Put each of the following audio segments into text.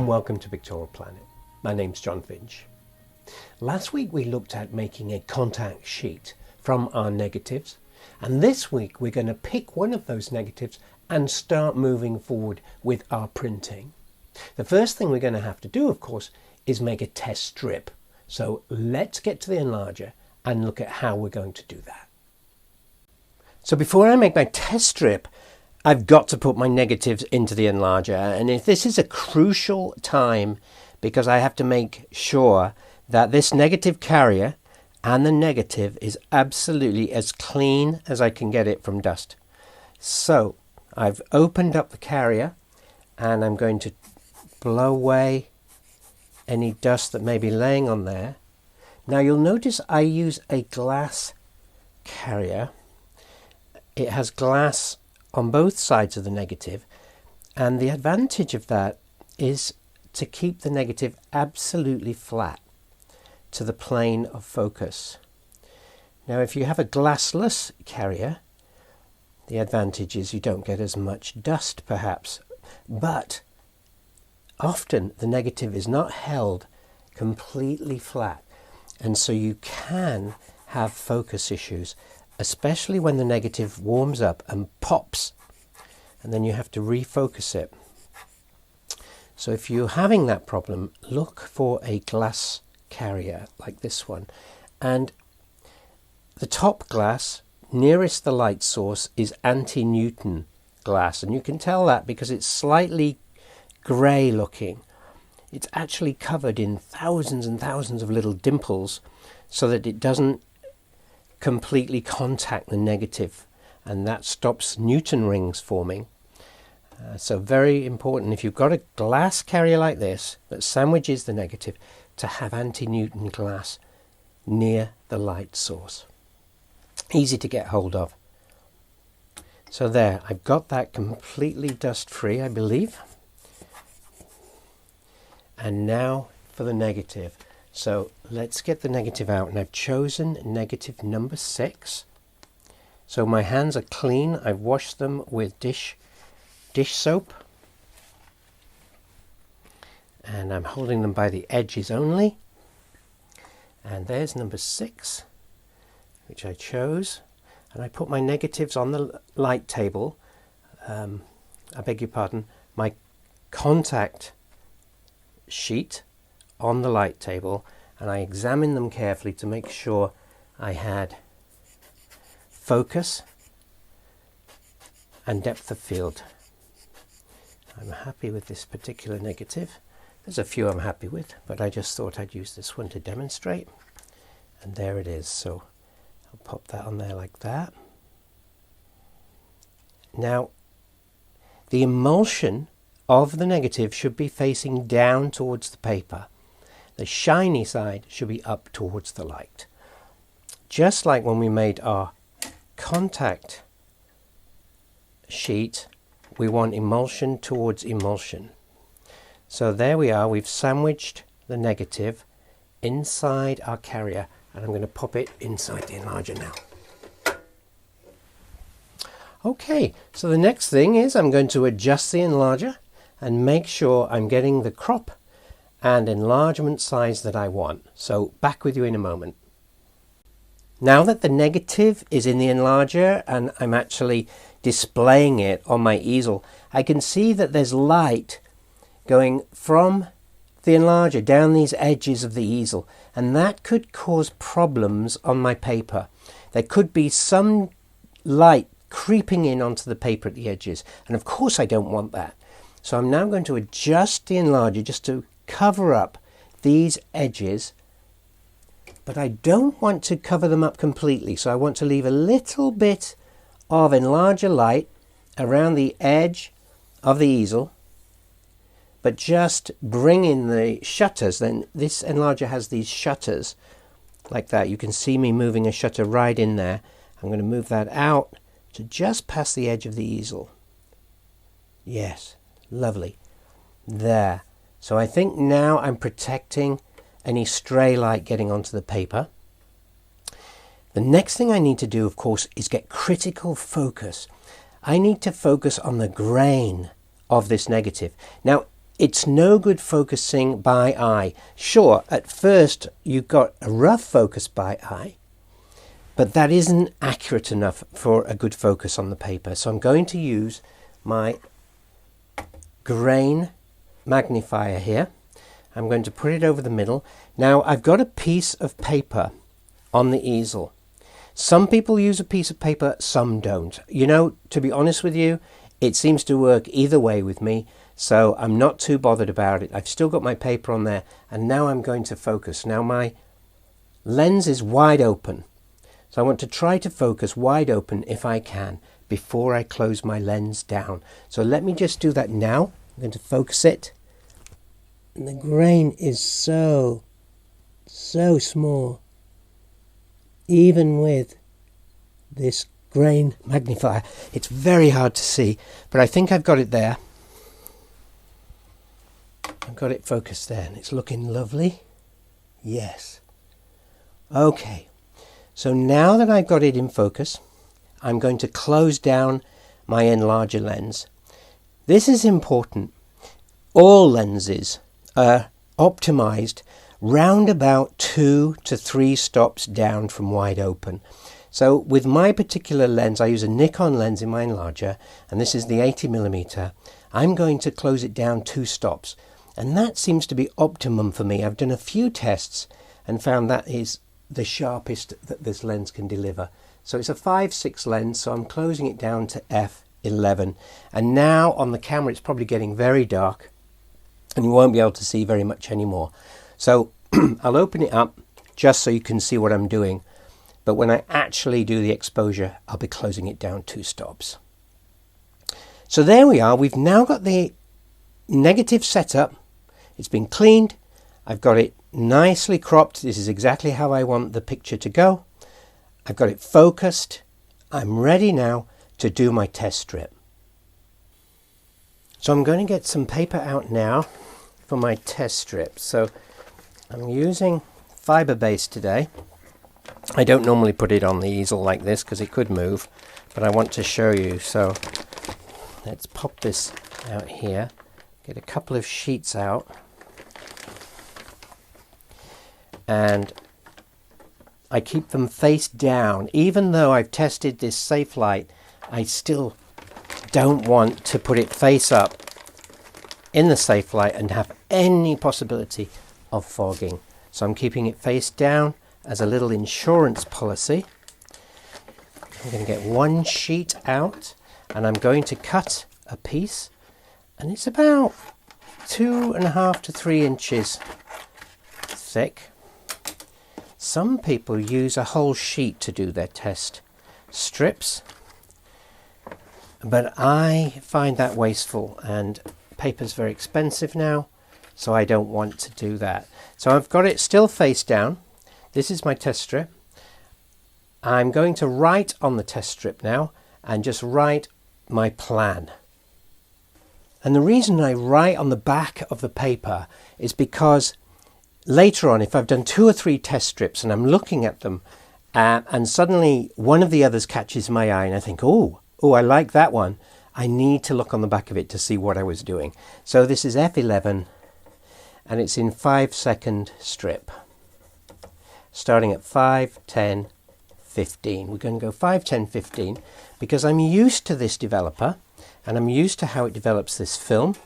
and welcome to Pictorial Planet. My name's John Finch. Last week we looked at making a contact sheet from our negatives, and this week we're going to pick one of those negatives and start moving forward with our printing. The first thing we're going to have to do, of course, is make a test strip. So let's get to the Enlarger and look at how we're going to do that. So before I make my test strip, I've got to put my negatives into the Enlarger, and if this is a crucial time because I have to make sure that this negative carrier and the negative is absolutely as clean as I can get it from dust. So I've opened up the carrier and I'm going to blow away any dust that may be laying on there. Now you'll notice I use a glass carrier. It has glass on both sides of the negative, and the advantage of that is to keep the negative absolutely flat to the plane of focus. Now if you have a glassless carrier, the advantage is you don't get as much dust perhaps, but often the negative is not held completely flat, and so you can have focus issues, especially when the negative warms up and pops, and then you have to refocus it. So if you're having that problem, look for a glass carrier like this one, and the top glass nearest the light source is anti-Newton glass, and you can tell that because it's slightly grey looking. It's actually covered in thousands and thousands of little dimples so that it doesn't completely contact the negative, and that stops Newton rings forming. So very important, if you've got a glass carrier like this that sandwiches the negative, to have anti-Newton glass near the light source. Easy to get hold of. So there, I've got that completely dust free, I believe. And now for the negative. So let's get the negative out, and I've chosen negative number 6. So my hands are clean. I've washed them with dish soap, and I'm holding them by the edges only. And there's number 6, which I chose, and I put my negatives on the light table. I beg your pardon, my contact sheet on the light table, and I examined them carefully to make sure I had focus and depth of field. I'm happy with this particular negative. There's a few I'm happy with, but I just thought I'd use this one to demonstrate, and there it is. So I'll pop that on there like that. Now the emulsion of the negative should be facing down towards the paper. The shiny side should be up towards the light. Just like when we made our contact sheet, we want emulsion towards emulsion. So there we are, we've sandwiched the negative inside our carrier, and I'm going to pop it inside the Enlarger now. Okay, so the next thing is I'm going to adjust the Enlarger and make sure I'm getting the crop and enlargement size that I want. So back with you in a moment. Now that the negative is in the Enlarger and I'm actually displaying it on my easel, I can see that there's light going from the Enlarger down these edges of the easel, and that could cause problems on my paper. There could be some light creeping in onto the paper at the edges, and of course I don't want that. So I'm now going to adjust the Enlarger just to cover up these edges, but I don't want to cover them up completely, so I want to leave a little bit of Enlarger light around the edge of the easel, but just bring in the shutters. Then this Enlarger has these shutters like that. You can see me moving a shutter right in there. I'm going to move that out to just past the edge of the easel. Yes, lovely. There. So I think now I'm protecting any stray light getting onto the paper. The next thing I need to do, of course, is get critical focus. I need to focus on the grain of this negative. Now, it's no good focusing by eye. Sure, at first you've got a rough focus by eye, but that isn't accurate enough for a good focus on the paper. So I'm going to use my grain magnifier here. I'm going to put it over the middle. Now I've got a piece of paper on the easel. Some people use a piece of paper, some don't. You know, to be honest with you, it seems to work either way with me, so I'm not too bothered about it. I've still got my paper on there, and now I'm going to focus. Now my lens is wide open, so I want to try to focus wide open if I can before I close my lens down. So let me just do that now. I'm going to focus it. And the grain is so small, even with this grain magnifier. It's very hard to see, but I think I've got it there. I've got it focused there, and it's looking lovely. Yes. Okay, so now that I've got it in focus, I'm going to close down my Enlarger lens. This is important. All lenses are optimized round about 2 to 3 stops down from wide open. So with my particular lens, I use a Nikon lens in my Enlarger, and this is the 80mm. I'm going to close it down 2 stops, and that seems to be optimum for me. I've done a few tests and found that is the sharpest that this lens can deliver. So it's a 5/6 lens, so I'm closing it down to f11. And now on the camera it's probably getting very dark, and you won't be able to see very much anymore. So I'll open it up just so you can see what I'm doing. But when I actually do the exposure, I'll be closing it down 2 stops. So there we are. We've now got the negative set up. It's been cleaned. I've got it nicely cropped. This is exactly how I want the picture to go. I've got it focused. I'm ready now to do my test strip. So I'm going to get some paper out now for my test strip. So I'm using fiber base today. I don't normally put it on the easel like this because it could move, but I want to show you. So let's pop this out here, get a couple of sheets out, and I keep them face down. Even though I've tested this safe light, I still don't want to put it face up in the safe light and have any possibility of fogging. So I'm keeping it face down as a little insurance policy. I'm going to get one sheet out, and I'm going to cut a piece, and it's about 2.5 to 3 inches thick. Some people use a whole sheet to do their test strips, but I find that wasteful, and paper's very expensive now, so I don't want to do that. So I've got it still face down. This is my test strip. I'm going to write on the test strip now and just write my plan. And the reason I write on the back of the paper is because later on, if I've done 2 or 3 test strips and I'm looking at them and suddenly one of the others catches my eye and I think, oh, I like that one, I need to look on the back of it to see what I was doing. So this is F11 and it's in 5-second strip. Starting at 5, 10, 15. We're going to go 5, 10, 15 because I'm used to this developer and I'm used to how it develops this film,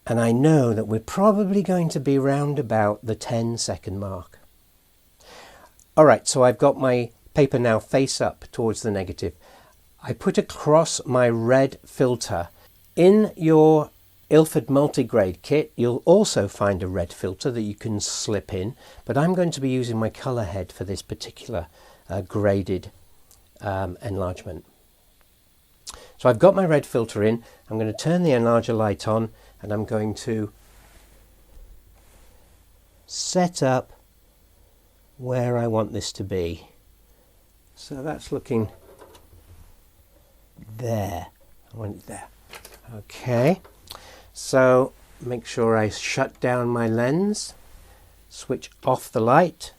and I know that we're probably going to be round about the 10-second mark. Alright, so I've got my paper now face up towards the negative. I put across my red filter. In your Ilford multigrade kit, you'll also find a red filter that you can slip in, but I'm going to be using my color head for this particular graded enlargement. So I've got my red filter in. I'm going to turn the Enlarger light on and I'm going to set up where I want this to be. So that's looking there. I want it there. Okay. So make sure I shut down my lens, switch off the light,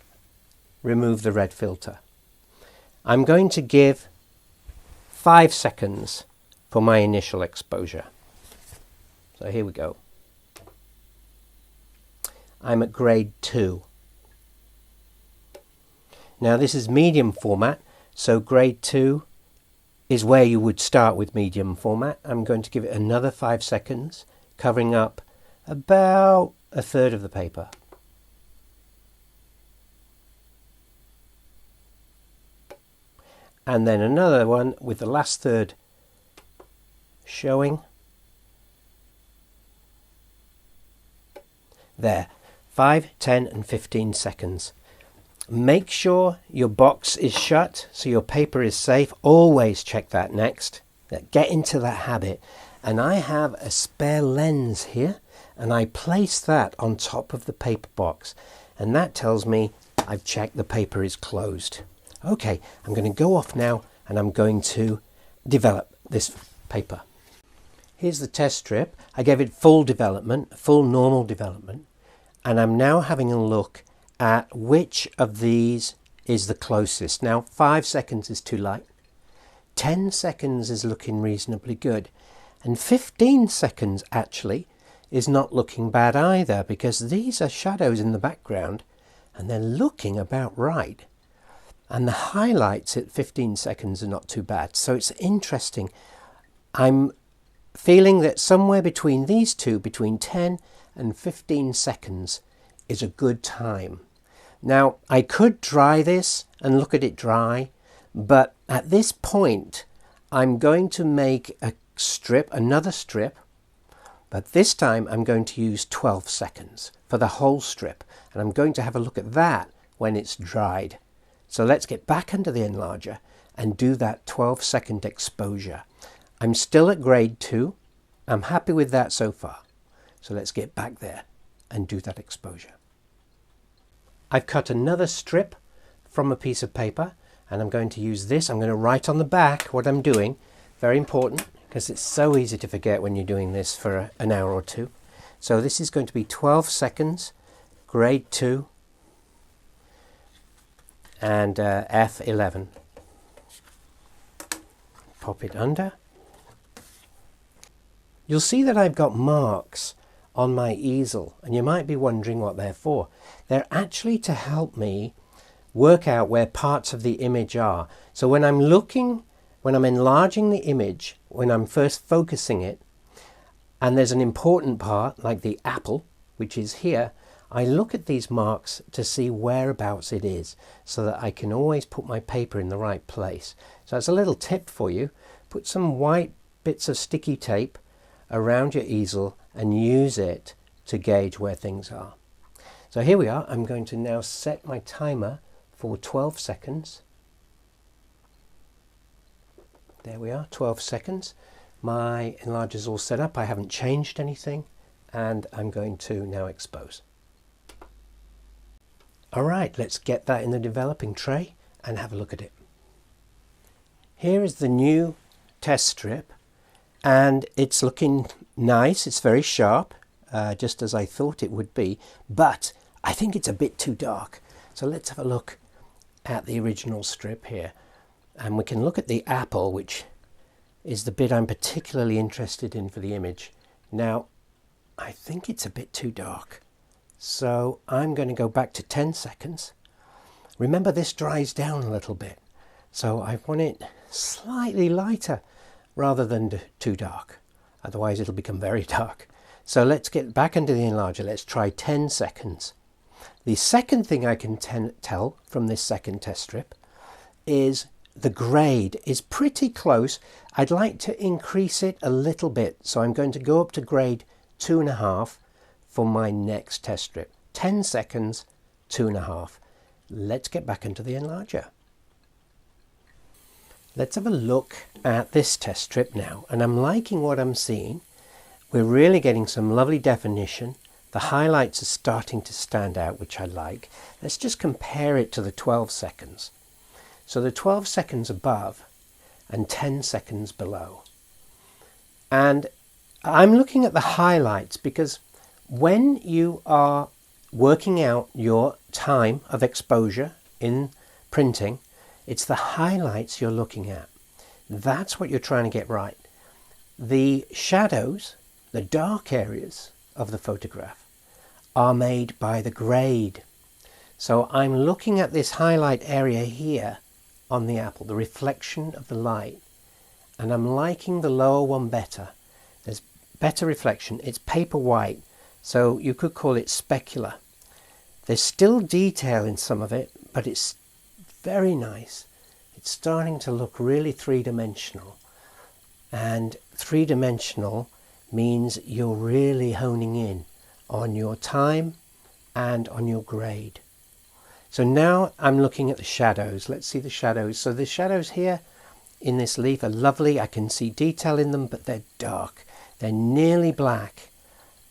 remove the red filter. I'm going to give 5 seconds for my initial exposure. So here we go. I'm at grade 2. Now this is medium format, so grade 2 is where you would start with medium format. I'm going to give it another 5 seconds, covering up about a third of the paper. And then another one with the last third showing. There, 5, 10 and 15 seconds. Make sure your box is shut so your paper is safe. Always check that next. Get into that habit. And I have a spare lens here, and I place that on top of the paper box. And that tells me I've checked the paper is closed. Okay, I'm going to go off now and I'm going to develop this paper. Here's the test strip. I gave it full development, full normal development. And I'm now having a look at which of these is the closest. Now 5 seconds is too light, 10 seconds is looking reasonably good, and 15 seconds actually is not looking bad either, because these are shadows in the background and they're looking about right, and the highlights at 15 seconds are not too bad. So it's interesting. I'm feeling that somewhere between these two, between 10 and 15 seconds is a good time. Now I could dry this and look at it dry, but at this point I'm going to make a strip, another strip, but this time I'm going to use 12 seconds for the whole strip, and I'm going to have a look at that when it's dried. So let's get back under the enlarger and do that 12-second exposure. I'm still at grade 2. I'm happy with that so far. So let's get back there and do that exposure. I've cut another strip from a piece of paper, and I'm going to use this. I'm going to write on the back what I'm doing. Very important, because it's so easy to forget when you're doing this for an hour or two. So this is going to be 12 seconds, grade 2, and F11. Pop it under. You'll see that I've got marks on my easel, and you might be wondering what they're for. They're actually to help me work out where parts of the image are. So when I'm enlarging the image, when I'm first focusing it, and there's an important part like the apple, which is here, I look at these marks to see whereabouts it is, so that I can always put my paper in the right place. So that's a little tip for you. Put some white bits of sticky tape around your easel and use it to gauge where things are. So here we are. I'm going to now set my timer for 12 seconds. There we are, 12 seconds. My enlarger is all set up. I haven't changed anything, and I'm going to now expose. All right, let's get that in the developing tray and have a look at it. Here is the new test strip, and it's looking nice. It's very sharp, just as I thought it would be, but I think it's a bit too dark. So let's have a look at the original strip here, and we can look at the apple, which is the bit I'm particularly interested in for the image. Now, I think it's a bit too dark, so I'm going to go back to 10 seconds. Remember, this dries down a little bit, so I want it slightly lighter rather than too dark. Otherwise it'll become very dark. So let's get back into the enlarger. Let's try 10 seconds. The second thing I can tell from this second test strip is the grade is pretty close. I'd like to increase it a little bit, so I'm going to go up to grade 2.5 for my next test strip. 10 seconds, 2.5. Let's get back into the enlarger. Let's have a look at this test strip now, and I'm liking what I'm seeing. We're really getting some lovely definition. The highlights are starting to stand out, which I like. Let's just compare it to the 12 seconds. So the 12 seconds above and 10 seconds below. And I'm looking at the highlights, because when you are working out your time of exposure in printing, it's the highlights you're looking at. That's what you're trying to get right. The shadows, the dark areas of the photograph are made by the grade. So I'm looking at this highlight area here on the apple, the reflection of the light, and I'm liking the lower one better. There's better reflection. It's paper white, so you could call it specular. There's still detail in some of it, but it's very nice. It's starting to look really three-dimensional, and three-dimensional means you're really honing in on your time and on your grade. So now I'm looking at the shadows. Let's see the shadows. So the shadows here in this leaf are lovely. I can see detail in them, but they're dark. They're nearly black.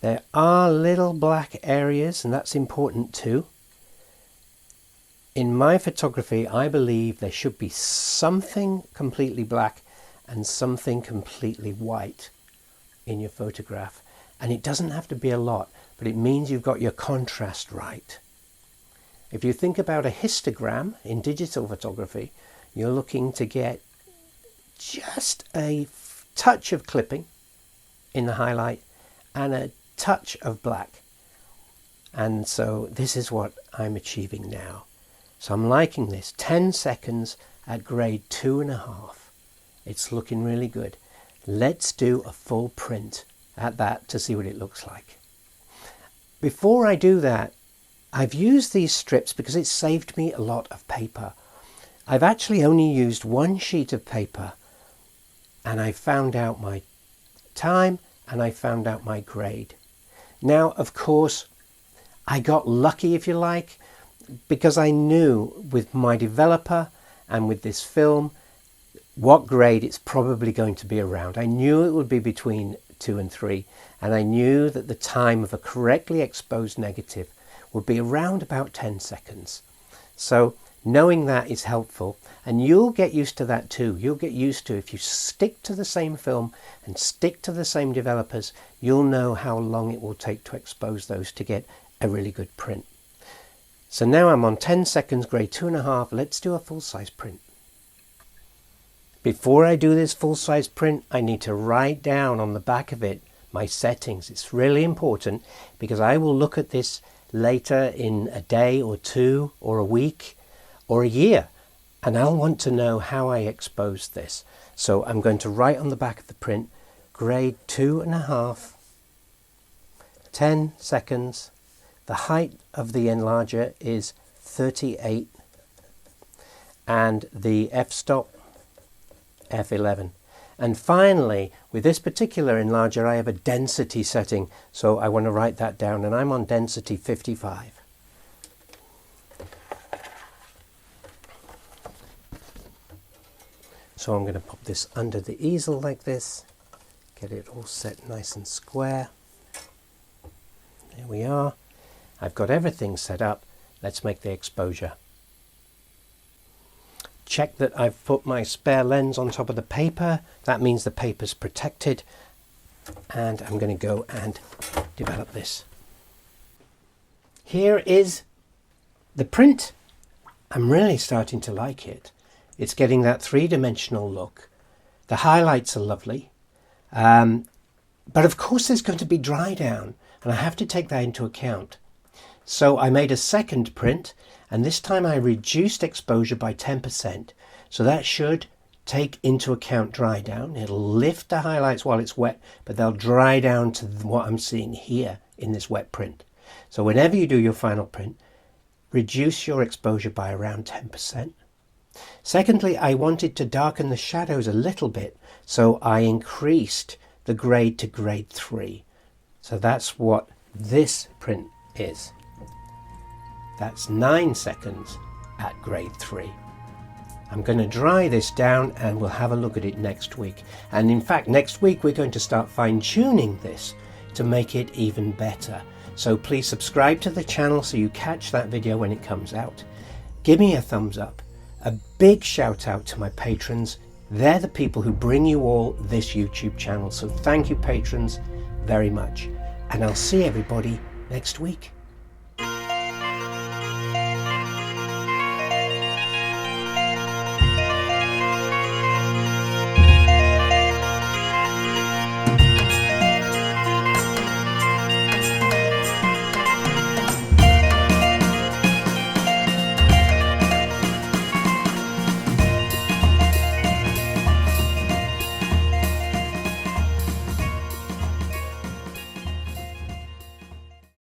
There are little black areas, and that's important too. In my photography, I believe there should be something completely black and something completely white in your photograph. And it doesn't have to be a lot, but it means you've got your contrast right. If you think about a histogram in digital photography, you're looking to get just a touch of clipping in the highlight and a touch of black. And so this is what I'm achieving now. So I'm liking this. 10 seconds at grade 2.5. It's looking really good. Let's do a full print at that to see what it looks like. Before I do that, I've used these strips because it saved me a lot of paper. I've actually only used one sheet of paper, and I found out my time and I found out my grade. Now, of course, I got lucky, if you like, because I knew with my developer and with this film what grade it's probably going to be around. I knew it would be between 2 and 3, and I knew that the time of a correctly exposed negative would be around about 10 seconds. So knowing that is helpful, and you'll get used to that too. You'll get used to, if you stick to the same film and stick to the same developers, you'll know how long it will take to expose those to get a really good print. So now I'm on 10 seconds, grade 2.5. Let's do a full-size print. Before I do this full-size print, I need to write down on the back of it my settings. It's really important because I will look at this later in a day or two or a week or a year, and I'll want to know how I exposed this. So I'm going to write on the back of the print, grade 2.5, 10 seconds. The height of the enlarger is 38 and the f-stop f11. And finally, with this particular enlarger, I have a density setting, so I want to write that down, and I'm on density 55. So I'm going to pop this under the easel like this, get it all set nice and square. There we are. I've got everything set up. Let's make the exposure. Check that I've put my spare lens on top of the paper. That means the paper's protected. And I'm going to go and develop this. Here is the print. I'm really starting to like it. It's getting that three-dimensional look. The highlights are lovely. But of course there's going to be dry down, and I have to take that into account. So I made a second print, and this time I reduced exposure by 10%. So that should take into account dry down. It'll lift the highlights while it's wet, but they'll dry down to what I'm seeing here in this wet print. So whenever you do your final print, reduce your exposure by around 10%. Secondly, I wanted to darken the shadows a little bit, so I increased the grade to grade 3. So that's what this print is. That's 9 seconds at grade 3. I'm going to dry this down and we'll have a look at it next week. And in fact, next week we're going to start fine-tuning this to make it even better. So please subscribe to the channel so you catch that video when it comes out. Give me a thumbs up. A big shout out to my patrons. They're the people who bring you all this YouTube channel. So thank you, patrons, very much. And I'll see everybody next week.